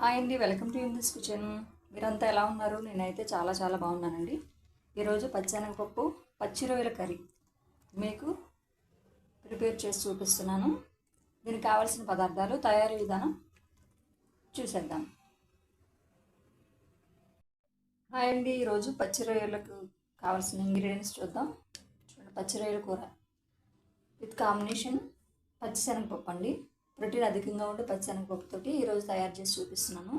Hi అండి, welcome to this kitchen. మీరంతా ఎలా ఉన్నారు? నేనైతే చాలా బాగున్నానండి. ఈరోజు పచ్చెనగపప్పు పచ్చి రొయ్యల కర్రీ మీకు ప్రిపేర్ చేసి చూపిస్తున్నాను. దీనికి కావాల్సిన పదార్థాలు, తయారీ విధానం చూసేద్దాం. హాయ్ అండి, ఈరోజు పచ్చి రొయ్యలకు కావాల్సిన ఇంగ్రీడియంట్స్ చూద్దాం. చూడండి, పచ్చి రొయ్యల కూర విత్ కాంబినేషన్ పచ్చిశనగపప్పు అండి. ప్రోటీన్ అధికంగా ఉండే పచ్చిశనగపప్పుతోటి ఈరోజు తయారు చేసి చూపిస్తున్నాను.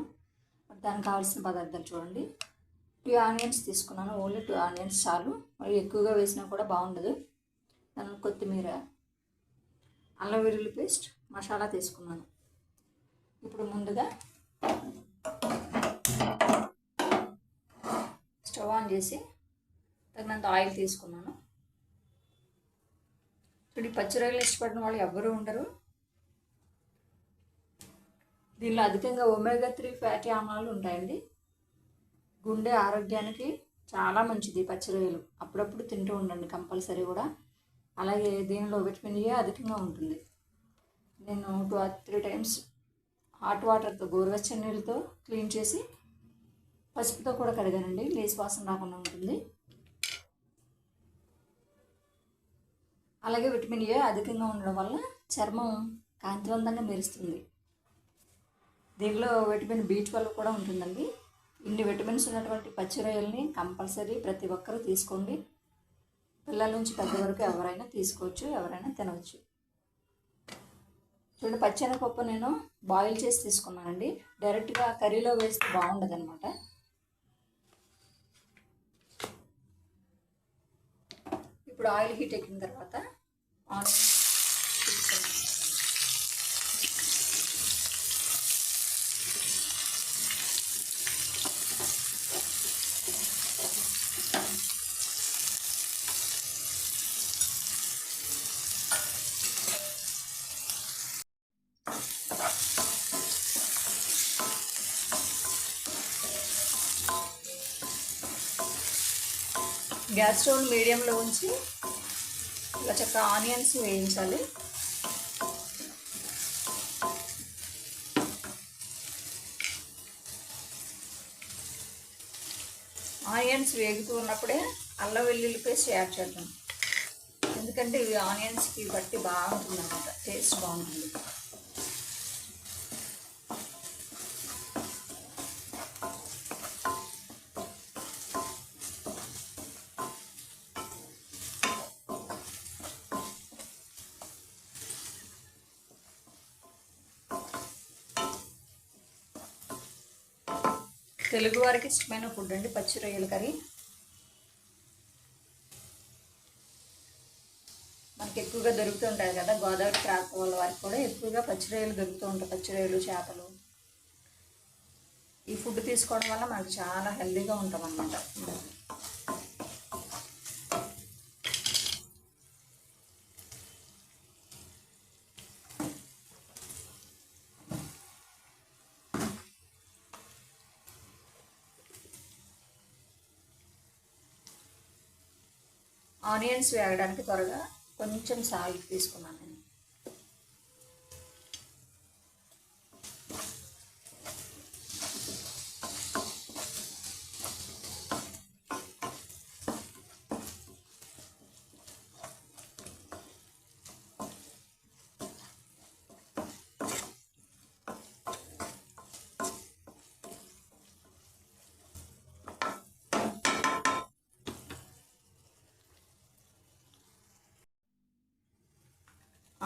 దానికి కావాల్సిన పదార్థాలు చూడండి. 2 ఆనియన్స్ తీసుకున్నాను. ఓన్లీ 2 ఆనియన్స్ చాలు. మరి ఎక్కువగా వేసినా కూడా బాగుండదు. దాని కొత్తిమీర, అల్లం వెల్లుల్లి పేస్ట్, మసాలా తీసుకున్నాను. ఇప్పుడు ముందుగా స్టవ్ ఆన్ చేసి తగినంత ఆయిల్ తీసుకున్నాను. ఇప్పుడు పచ్చి రొయ్యలు ఇష్టపడిన వాళ్ళు ఎవ్వరూ ఉండరు. దీనిలో అధికంగా ఒమేగా 3 ఫ్యాటీ ఆమ్లాలు ఉంటాయండి. గుండె ఆరోగ్యానికి చాలా మంచిది పచ్చి రొయ్యలు. అప్పుడప్పుడు తింటూ ఉండండి కంపల్సరీ కూడా. అలాగే దీనిలో విటమిన్ ఏ అధికంగా ఉంటుంది. నేను 2 or 3 టైమ్స్ హాట్ వాటర్తో, గోరువెచ్చని నీళ్ళతో క్లీన్ చేసి పసుపుతో కూడా కడిగానండి. లేసి వాసన రాకుండా ఉంటుంది. అలాగే విటమిన్ ఏ అధికంగా ఉండడం వల్ల చర్మం కాంతివంతంగా మెరుస్తుంది. దీనిలో విటమిన్ B12 కూడా ఉంటుందండి. ఇన్ని విటమిన్స్ ఉన్నటువంటి పచ్చి రొయ్యల్ని కంపల్సరీ ప్రతి ఒక్కరూ తీసుకోండి. పిల్లల నుంచి పెద్ద వరకు ఎవరైనా తీసుకోవచ్చు, ఎవరైనా తినవచ్చు. చూడండి, పచ్చెనగపప్పు నేను బాయిల్ చేసి తీసుకున్నానండి. డైరెక్ట్గా కర్రీలో వేస్తే బాగుండదు అనమాట. ఇప్పుడు ఆయిల్ హీట్ ఎక్కిన తర్వాత ఆనియన్ గ్యాస్ స్టవ్ మీడియంలో ఉంచి ఇలా చక్కగా ఆనియన్స్ వేయించాలి. ఆనియన్స్ వేగుతూ ఉన్నప్పుడే అల్లం వెల్లుల్లి పేస్ట్ యాడ్ చేద్దాం. ఎందుకంటే ఇవి ఆనియన్స్కి బట్టి బాగుంటుంది అన్నమాట, టేస్ట్ బాగుంటుంది. తెలుగు వారికి ఇష్టమైన ఫుడ్ అండి పచ్చి రొయ్యల కర్రీ. మనకి ఎక్కువగా దొరుకుతుంటాయి కదా, గోదావరి ప్రాంతం వాళ్ళ వారికి కూడా ఎక్కువగా పచ్చి రొయ్యలు దొరుకుతూ ఉంటాయి. పచ్చి రొయ్యలు, చేపలు. ఈ ఫుడ్ తీసుకోవడం వల్ల మనకు చాలా హెల్తీగా ఉంటాం అన్నమాట. ఆనియన్స్ వేగడానికి త్వరగా కొంచెం సాల్ట్ తీసుకున్నాను నేను.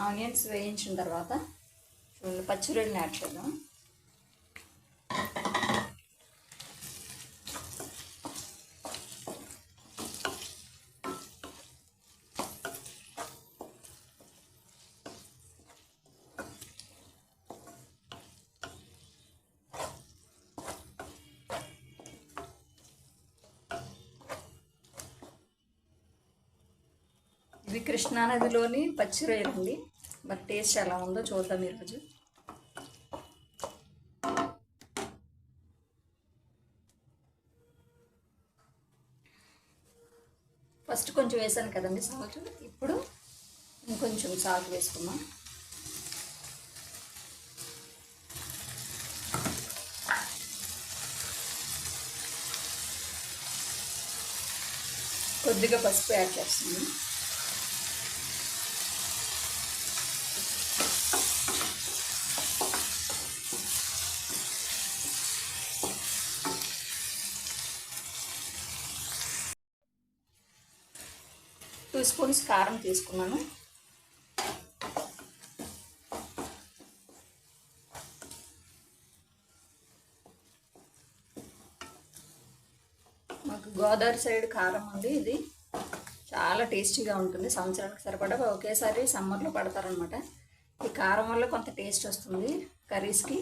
ఆనియన్స్ వేయించిన తర్వాత చూడండి, పచ్చి రొయ్యలను యాడ్ చేద్దాం. ఇది కృష్ణానదిలోని పచ్చి రొయ్యలండి. మరి టేస్ట్ ఎలా ఉందో చూద్దాం ఈరోజు. ఫస్ట్ కొంచెం వేసాను కదండి సాల్ట్, ఇప్పుడు ఇంకొంచెం సాల్ట్ వేసుకుందాం. కొద్దిగా పసుపు యాడ్ చేస్తుంది. టూ స్పూన్స్ కారం తీసుకున్నాను. మాకు గోదావరి సైడ్ కారం ఉంది. ఇది చాలా టేస్టీగా ఉంటుంది. సంవత్సరానికి సరిపడా ఒకేసారి సమ్మర్లో పడతారనమాట. ఈ కారం వల్ల కొంత టేస్ట్ వస్తుంది కర్రీస్కి.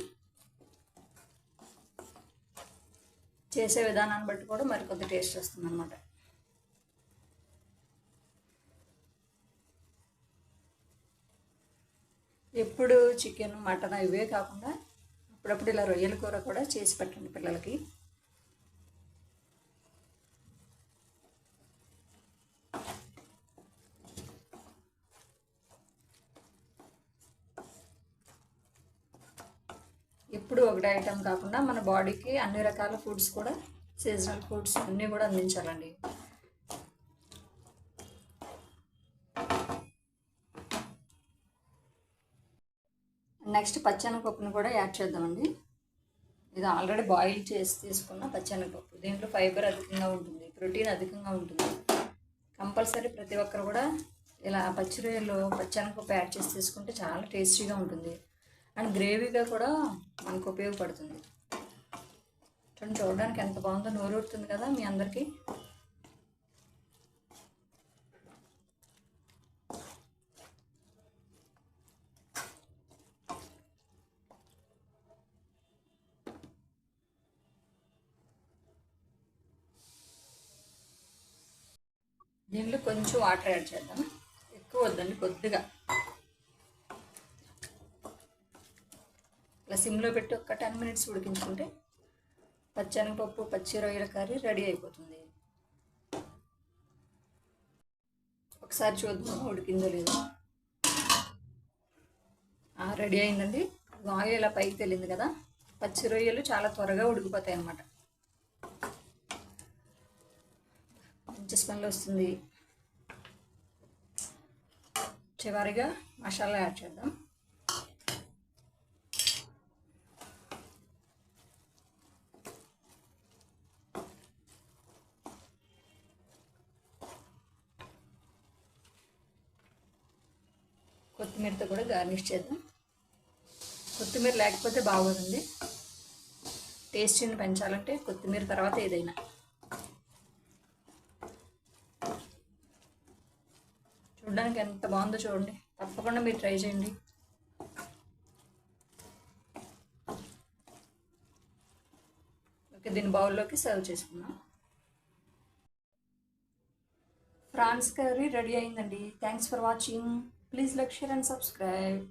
చేసే విధానాన్ని బట్టి కూడా మరి కొంత టేస్ట్ వస్తుంది అనమాట. ఎప్పుడు చికెన్ మటన్ ఇవే కాకుండా అప్పుడప్పుడు ఇలా రొయ్యల కూర కూడా చేసి పెట్టండి పిల్లలకి. ఎప్పుడు ఒకటి ఐటెం కాకుండా మన బాడీకి అన్ని రకాల ఫుడ్స్ కూడా, సీజనల్ ఫుడ్స్ అన్నీ కూడా అందించాలండి. నెక్స్ట్ పచ్చెనగపప్పును కూడా యాడ్ చేద్దామండి. ఇది ఆల్రెడీ బాయిల్ చేసి తీసుకున్న పచ్చెనగపప్పు. దీంట్లో ఫైబర్ అధికంగా ఉంటుంది, ప్రోటీన్ అధికంగా ఉంటుంది. కంపల్సరీ ప్రతి ఒక్కరు కూడా ఇలా పచ్చి రొయ్యలు పచ్చెనగపప్పు యాడ్ చేసి తీసుకుంటే చాలా టేస్టీగా ఉంటుంది. అండ్ గ్రేవీగా కూడా మనకు ఉపయోగపడుతుంది. చూడడానికి ఎంత బాగుందో, నోరూరుతుంది కదా మీ అందరికీ. దీంట్లో కొంచెం వాటర్ యాడ్ చేద్దాం. ఎక్కువ వద్దండి, కొద్దిగా. ఇలా సిమ్లో పెట్టి ఒక 10 మినిట్స్ ఉడికించుకుంటే పచ్చెనగపప్పు పచ్చి రొయ్యల కర్రీ రెడీ అయిపోతుంది. ఒకసారి చూద్దాం ఉడికిందో లేదో. రెడీ అయిందండి. ఆయిల్ ఇలా పైకి తెలింది కదా. పచ్చి రొయ్యలు చాలా త్వరగా ఉడికిపోతాయి అన్నమాట. మంచి స్మెల్ వస్తుంది. చివరిగా మసాలా యాడ్ చేద్దాం. కొత్తిమీరతో కూడా గార్నిష్ చేద్దాం. కొత్తిమీర లేకపోతే బాగోదండి. టేస్ట్ని పెంచాలంటే కొత్తిమీర తర్వాత ఏదైనా. చూడడానికి ఎంత బాగుందో చూడండి. తప్పకుండా మీరు ట్రై చేయండి. ఓకే, దీని బౌల్లోకి సర్వ్ చేసుకుందాం. ప్రాన్స్ కర్రీ రెడీ అయిందండి. Thanks for watching. Please like, share and subscribe.